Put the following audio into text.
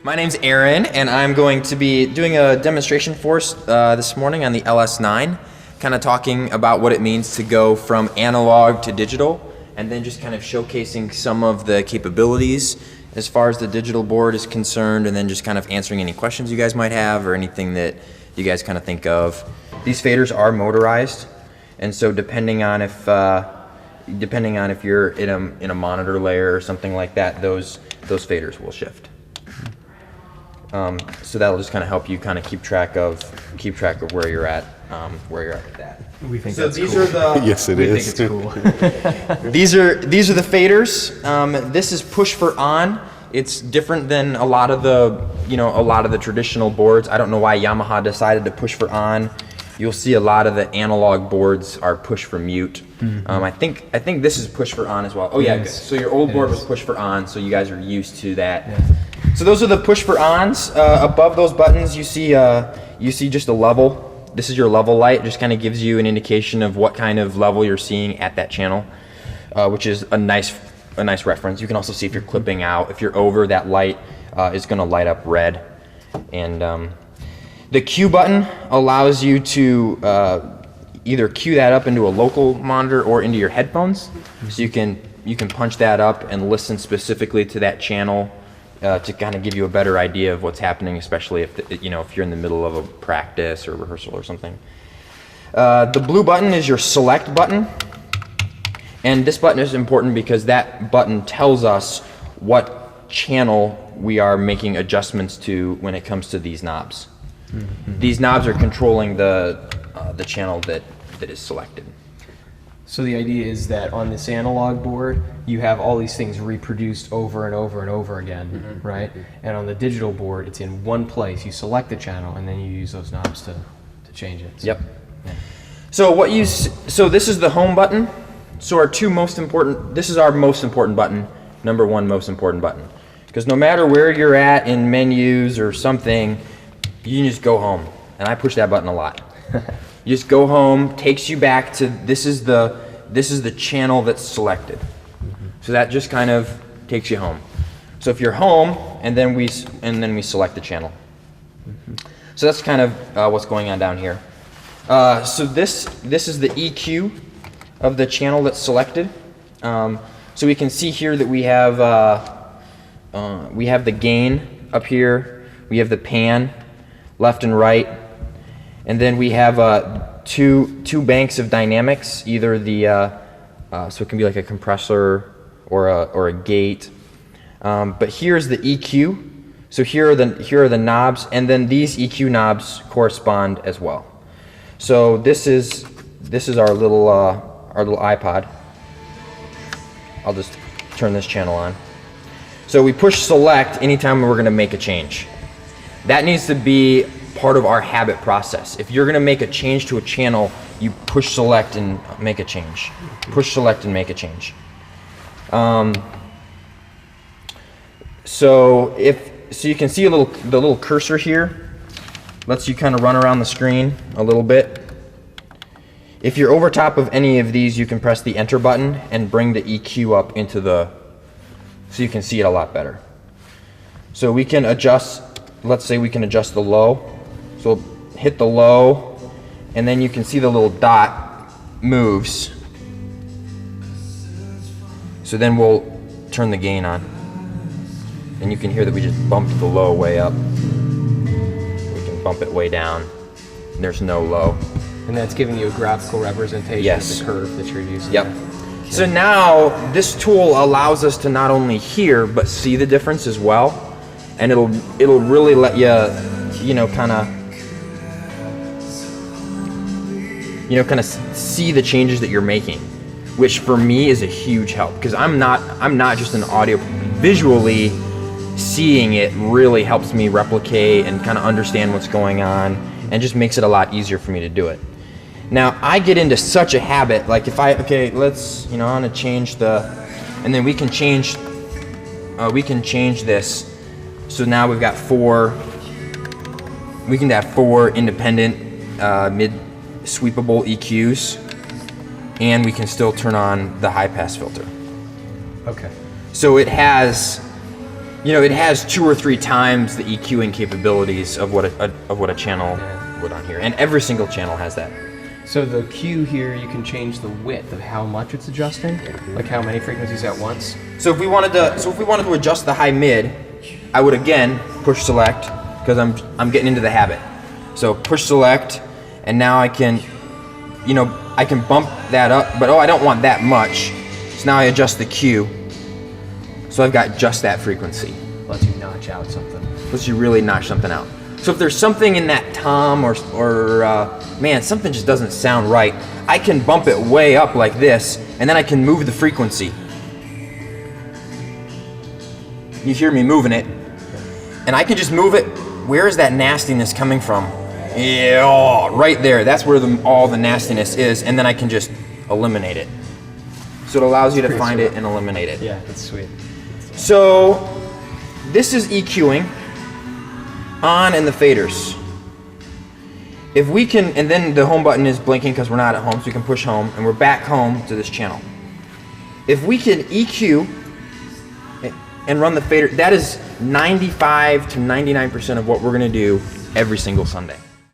My name's Aaron, and I'm going to be doing a demonstration for us this morning on the LS9, kind of talking about what it means to go from analog to digital, and then just kind of showcasing some of the capabilities as far as the digital board is concerned, and then just kind of answering any questions you guys might have or anything that you guys kind of think of. These faders are motorized, and so depending on if you're in a monitor layer or something like that, those faders will shift. So that'll just kind of help you kind of keep track of where you're at with that. We think so that's these cool. are the Yes, it is. Think it's cool. these are the faders. This is push for on. It's different than a lot of the traditional boards. I don't know why Yamaha decided to push for on. You'll see a lot of the analog boards are push for mute. Mm-hmm. I think this is push for on as well. Oh yeah, good. So your old board was push for on, so you guys are used to that. Yeah. So those are the push for ons. Above those buttons, you see just a level. This is your level light. It just kind of gives you an indication of what kind of level you're seeing at that channel, which is a nice reference. You can also see if you're clipping out. If you're over, that light is going to light up red. And the Q button allows you to either cue that up into a local monitor or into your headphones. So you can punch that up and listen specifically to that channel to kind of give you a better idea of what's happening, especially if you're in the middle of a practice or rehearsal or something. The blue button is your select button, and this button is important because that button tells us what channel we are making adjustments to when it comes to these knobs. Mm-hmm. These knobs are controlling the channel that is selected. So the idea is that on this analog board, you have all these things reproduced over and over and over again, mm-hmm. right? And on the digital board, it's in one place. You select the channel, and then you use those knobs to change it. So, yep. Yeah. So this is the home button. So this is our most important button, number one most important button. Because no matter where you're at in menus or something, you can just go home. And I push that button a lot. You just go home, takes you back to this is the channel that's selected. Mm-hmm. So that just kind of takes you home. So if you're home, and then we select the channel. Mm-hmm. So that's kind of what's going on down here. So this is the EQ of the channel that's selected. So we can see here that we have the gain up here. We have the pan, left and right. And then we have two banks of dynamics, either so it can be like a compressor or a gate. But here's the EQ. So here are the knobs, and then these EQ knobs correspond as well. So this is our little iPod. I'll just turn this channel on. So we push select anytime we're going to make a change. That needs to be part of our habit process. If you're going to make a change to a channel, you push select and make a change. Push select and make a change. So you can see the little cursor here lets you kind of run around the screen a little bit. If you're over top of any of these, you can press the enter button and bring the EQ up into so you can see it a lot better. So we can adjust, let's say we can adjust the low. So hit the low, and then you can see the little dot moves. So then we'll turn the gain on. And you can hear that we just bumped the low way up. We can bump it way down. And there's no low. And that's giving you a graphical representation of the curve that you're using. Yep. Okay. So now this tool allows us to not only hear, but see the difference as well. And it'll really let you, kind of see the changes that you're making, which for me is a huge help, because I'm not just an audio. Visually seeing it really helps me replicate and kind of understand what's going on, and just makes it a lot easier for me to do it. Now I get into such a habit, like if I let's I want to change and then we can change this. So now we've got we can have four independent mid sweepable EQs, and we can still turn on the high pass filter. Okay. So it has, you know, it has 2 or 3 times the EQing capabilities of what a channel would on here, and every single channel has that. So the Q here, you can change the width of how much it's adjusting, like how many frequencies at once. So if we wanted to adjust the high mid, I would again push select, because I'm getting into the habit. So push select, and now I can, you know, I can bump that up, but oh, I don't want that much. So now I adjust the Q. So I've got just that frequency. Lets you notch out something. Lets you really notch something out. So if there's something in that tom or man, something just doesn't sound right, I can bump it way up like this, and then I can move the frequency. You hear me moving it, and I can just move it. Where is that nastiness coming from? Yeah, oh, right there. That's where all the nastiness is, and then I can just eliminate it. So it allows you to find it and eliminate it. Yeah, that's sweet. So this is EQing on and the faders. If we can, and then the home button is blinking because we're not at home, so we can push home, and we're back home to this channel. If we can EQ and run the fader, that is 95 to 99% of what we're going to do every single Sunday.